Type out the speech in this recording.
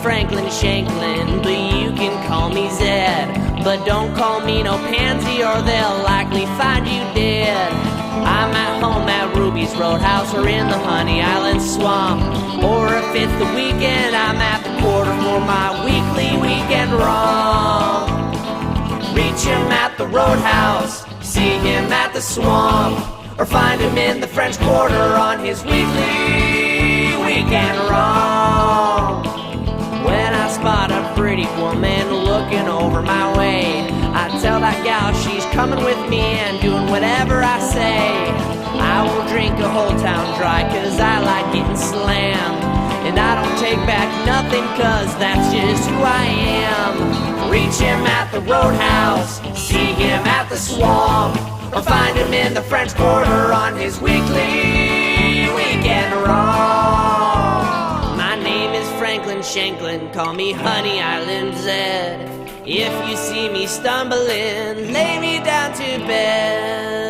Franklin Shanklin, but you can call me Zed. But don't call me no pansy or they'll likely find you dead. I'm at home at Ruby's Roadhouse or in the Honey Island Swamp. Or if it's the weekend, I'm at the Quarter for my weekly weekend romp. Reach him at the Roadhouse, see him at the Swamp, or find him in the French Quarter on his weekly weekend romp. When I spot a pretty woman looking over my way, I tell that gal she's coming with me and doing whatever I say. I will drink a whole town dry cause I like getting slammed, and I don't take back nothing cause that's just who I am. Reach him at the Roadhouse, see him at the Swamp, or find him in the French Quarter on his weekly weekend romp. My name is Franklin Shanklin, call me Honey Island Zed. If you see me stumbling, lay me down to bed.